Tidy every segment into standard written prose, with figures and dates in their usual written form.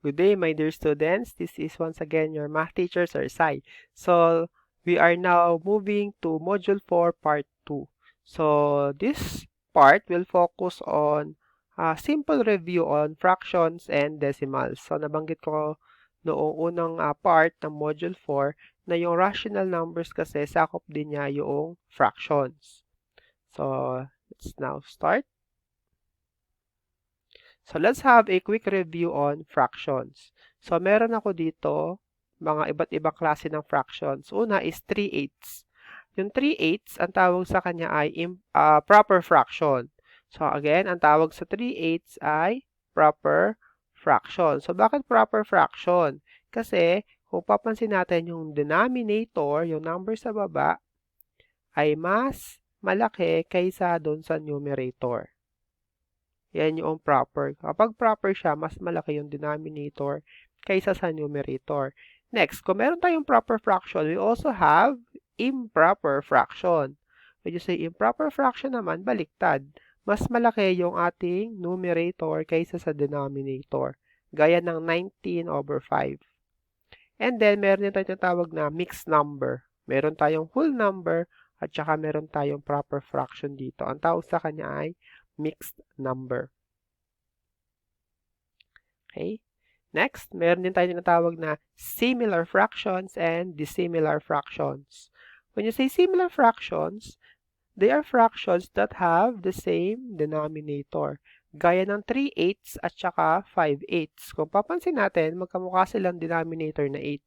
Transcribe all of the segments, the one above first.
Good day, my dear students. This is once again your math teacher, Sir Sai. So, we are now moving to Module 4, Part 2. So, this part will focus on a simple review on fractions and decimals. So, nabanggit ko noong unang part ng Module 4 na yung rational numbers kasi sakop din niya yung fractions. So, let's now start. So, let's have a quick review on fractions. So, meron ako dito mga iba't ibang klase ng fractions. Una is 3/8. Yung 3/8, ang tawag sa kanya ay proper fraction. So, again, ang tawag sa 3/8 ay proper fraction. So, bakit proper fraction? Kasi, kung papansin natin yung denominator, yung number sa baba, ay mas malaki kaysa doon sa numerator. Yan yung proper. Kapag proper siya, mas malaki yung denominator kaysa sa numerator. Next, kung meron tayong proper fraction, we also have improper fraction. When you say improper fraction naman, baliktad. Mas malaki yung ating numerator kaysa sa denominator. Gaya ng 19/5. And then, meron din tayong tawag na mixed number. Meron tayong whole number at saka meron tayong proper fraction dito. Ang tawag sa kanya ay mixed number. Okay? Next, meron din tayo tinatawag na similar fractions and dissimilar fractions. When you say similar fractions, they are fractions that have the same denominator. Gaya ng 3/8 at saka 5/8. Kung papansin natin, magkamukha silang denominator na 8.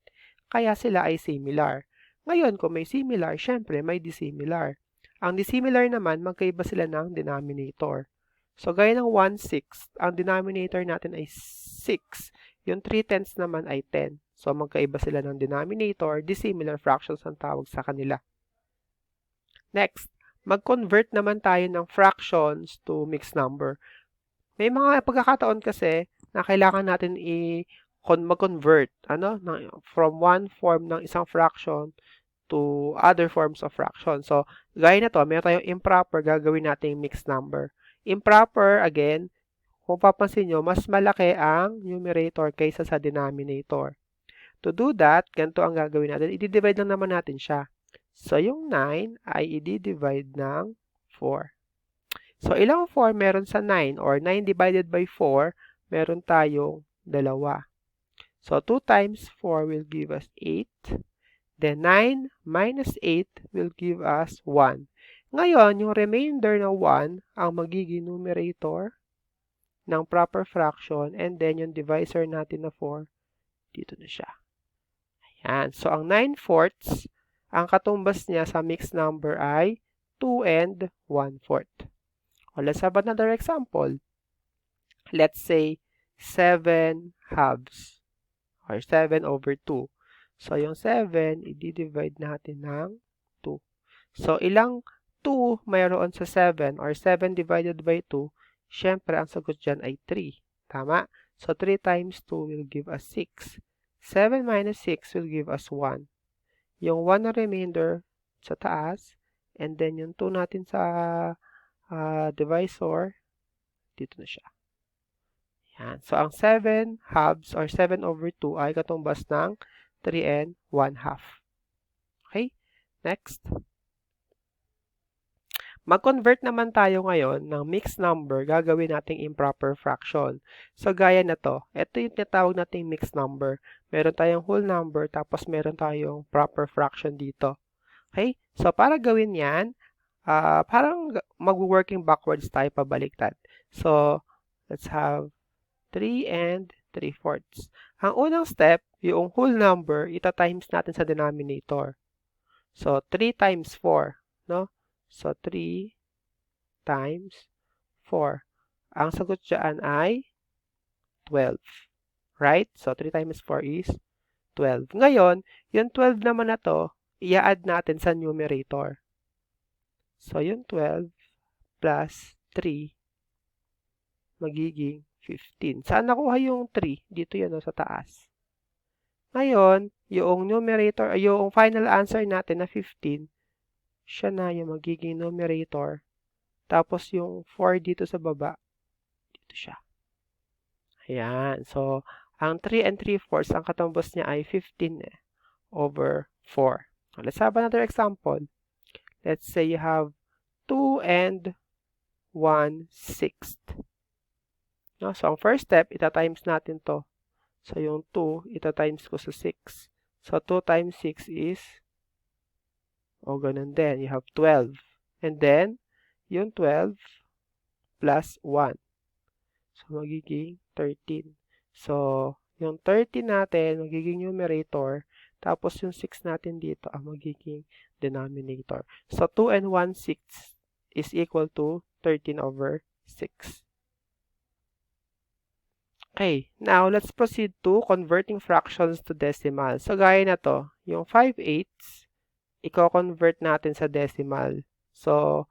Kaya sila ay similar. Ngayon, kung may similar, syempre may dissimilar. Ang dissimilar naman, magkaiba sila ng denominator. So, gaya ng 1/6, ang denominator natin ay 6. Yung 3/10 naman ay 10. So, magkaiba sila ng denominator, dissimilar fractions ang tawag sa kanila. Next, mag-convert naman tayo ng fractions to mixed number. May mga pagkakataon kasi na kailangan natin mag-convert from one form ng isang fraction to other forms of fraction. So, gaya na to, meron tayong improper, gagawin natin mixed number. Improper, again, kung papansin nyo, mas malaki ang numerator kaysa sa denominator. To do that, ganito ang gagawin natin. I-divide lang naman natin siya. So, yung 9 ay i-divide ng 4. So, ilang 4 meron sa 9? Or 9 divided by 4, meron tayong 2. So, 2 times 4 will give us 8. Then, 9 minus 8 will give us 1. Ngayon, yung remainder na 1 ang magiging numerator ng proper fraction and then yung divisor natin na 4, dito na siya. Ayan. So, ang 9/4, ang katumbas niya sa mixed number ay 2 and 1/4. Let's have another example. Let's say 7/2 or 7/2. So, yung 7, i-divide natin ng 2. So, ilang 2 mayroon sa 7 or 7 divided by 2, syempre ang sagot dyan ay 3. Tama? So, 3 times 2 will give us 6. 7 minus 6 will give us 1. Yung 1 na remainder sa taas, and then yung 2 natin sa divisor, dito na siya. Yan. So, ang 7/2 or 7/2 ay katumbas ng 3 and 1/2. Okay? Next. Mag-convert naman tayo ngayon ng mixed number, gagawin nating improper fraction. So, gaya na to. Ito yung tinatawag nating mixed number. Meron tayong whole number, tapos meron tayong proper fraction dito. Okay? So, para gawin yan, parang mag-working backwards tayo pabaliktad. So, let's have 3 and 3/4. Ang unang step, yung whole number, ita-times natin sa denominator. So, 3 times 4, no? So, 3 times 4. Ang sagot dyan ay 12. Right? So, 3 times 4 is 12. Ngayon, yung 12 naman na to, i-add natin sa numerator. So, yung 12 plus 3 magiging 15. Saan nakuha yung 3? Dito yan sa taas. Ngayon, yung numerator, yung final answer natin na 15, siya na yung magiging numerator. Tapos yung 4 dito sa baba, dito siya. Ayan. So, Ang 3 and 3/4, ang katumbos niya ay 15 over 4. Let's have another example. Let's say you have 2 and 1/6. No? So, ang first step, ita-times natin to. So, yung 2, ita-times ko sa 6. So, 2 times 6 is, ganun din. You have 12. And then, yung 12 plus 1. So, magiging 13. So, yung 13 natin, magiging numerator. Tapos, yung 6 natin dito, ang magiging denominator. So, 2 and 1/6 is equal to 13 over 6. Okay, now let's proceed to converting fractions to decimal. So, gaya na to, yung 5/8, i-convert natin sa decimal. So,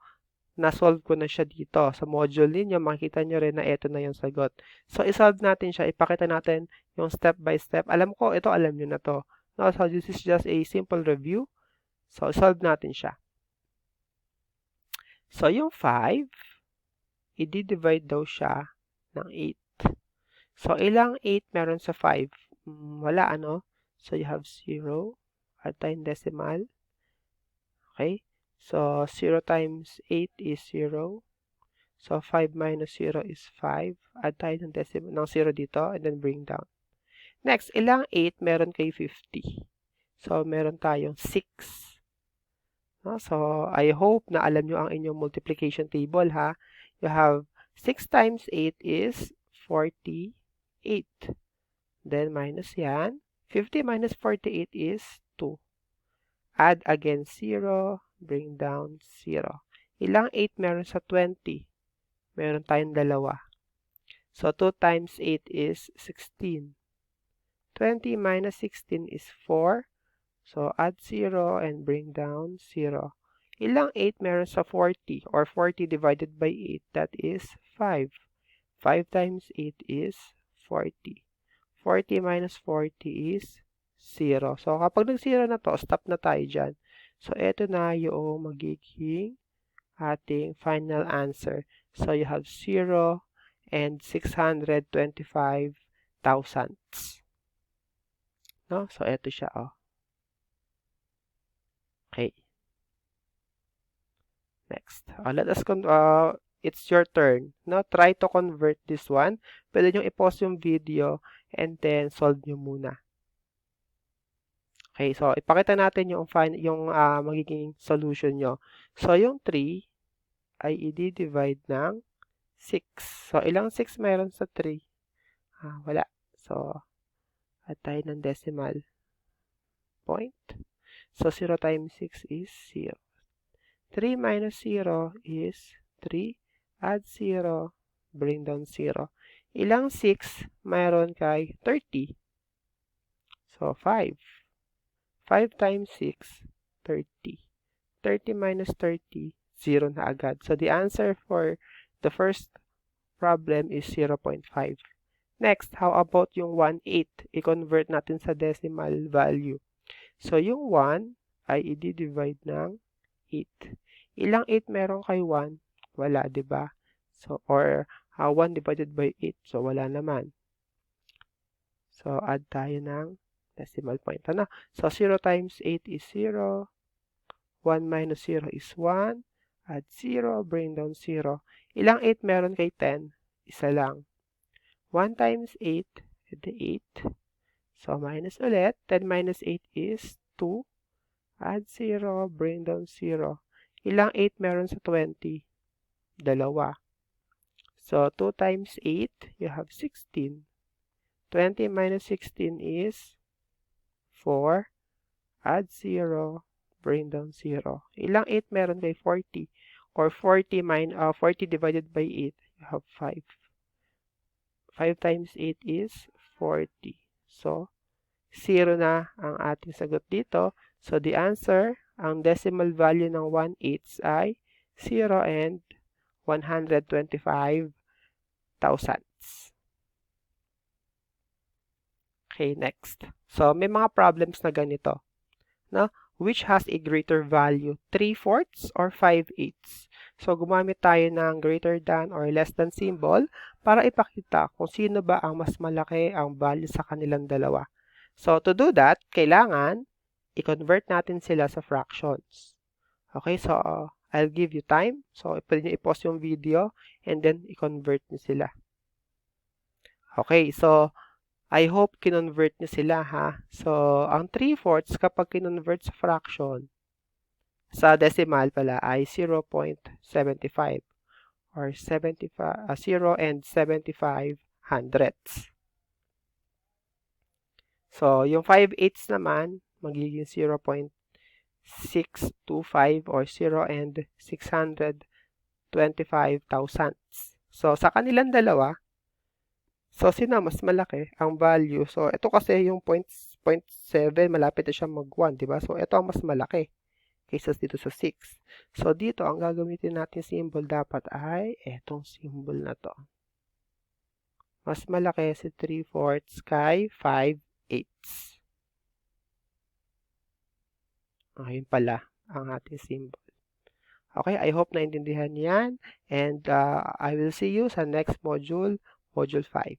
na-solve ko na siya dito. Sa module ninyo, makikita nyo rin na ito na yung sagot. So, isolve natin siya. Ipakita natin yung step by step. Alam ko, ito alam nyo na to. No? So, this is just a simple review. So, isolve natin siya. So, yung 5, i-divide daw siya ng 8. So, ilang 8 meron sa 5? Wala, ano? So, you have 0. Add tayong decimal. Okay? So, 0 times 8 is 0. So, 5 minus 0 is 5. Add tayo ng decimal ng 0 dito and then bring down. Next, ilang 8 meron kay 50? So, meron tayong 6. No? So, I hope na alam nyo ang inyong multiplication table, ha? You have 6 times 8 is 48. Then, minus yan. 50 minus 48 is 2. Add again 0. Bring down 0. Ilang 8 meron sa 20? Meron tayong dalawa. So, 2 times 8 is 16. 20 minus 16 is 4. So, add 0 and bring down 0. Ilang 8 meron sa 40 or 40 divided by 8? That is 5. 5 times 8 is 40. 40 minus 40 is 0. So, kapag nag-0 na to, stop na tayo dyan. So, ito na yung magiging ating final answer. So, you have 0 and 625 thousandths. No? So, ito siya, Okay. Next. Let us it's your turn. No? Try to convert this one. Pwede nyo i-pause yung video and then solve nyo muna. Okay, so ipakita natin yung magiging solution nyo. So, yung 3 ay i-divide ng 6. So, ilang 6 mayroon sa 3? Wala. So, add tayo ng decimal point. So, 0 times 6 is 0. 3 minus 0 is 3. Add 0. Bring down 0. Ilang 6 mayroon kay 30? So, 5. 5 times 6, 30. 30 minus 30, 0 na agad. So, the answer for the first problem is 0.5. Next, how about yung 1/8? I-convert natin sa decimal value. So, yung 1 ay i-divide ng 8. Ilang 8 meron kay 1? Wala, di ba? So, or 1 divided by 8. So, wala naman. So, add tayo ng decimal point. So, 0 times 8 is 0. 1 minus 0 is 1. Add 0. Bring down 0. Ilang 8 meron kay 10? Isa lang. 1 times 8, edi 8. So, minus ulit. 10 minus 8 is 2. Add 0. Bring down 0. Ilang 8 meron sa 20? Dalawa. So, 2 times 8, you have 16. 20 minus 16 is 4. Add 0. Bring down 0. Ilang 8 meron kay 40? Or 40 divided by 8, you have 5. 5 times 8 is 40. So, 0 na ang ating sagot dito. So, the answer, ang decimal value ng 1/8 ay 0 and 125 thousandths. Okay, next. So, may mga problems na ganito. No? Which has a greater value, 3/4 or 5/8? So, gumamit tayo ng greater than or less than symbol para ipakita kung sino ba ang mas malaki ang value sa kanilang dalawa. So, to do that, kailangan i-convert natin sila sa fractions. Okay, so I'll give you time. So, pwede nyo i-pause yung video and then i-convert nyo sila. Okay, so I hope kinonvert nyo sila ha. So, ang 3/4 kapag kinonvert sa fraction, sa decimal pala ay 0.75 or 0 and 75 hundredths. So, yung 5/8 naman, magiging 0.625 or 0 and 625 thousandths. So, sa kanilang dalawa, so, sino mas malaki ang value? So, ito kasi yung 0.7, malapit na siya mag-1, di ba? So, ito ang mas malaki kaysa dito sa 6. So, dito, ang gagamitin natin symbol dapat ay etong symbol na to. Mas malaki si 3/4 kay 5/8. Ayun pala ang ating symbol. Okay, I hope naintindihan yan. And I will see you sa next module, Module 5.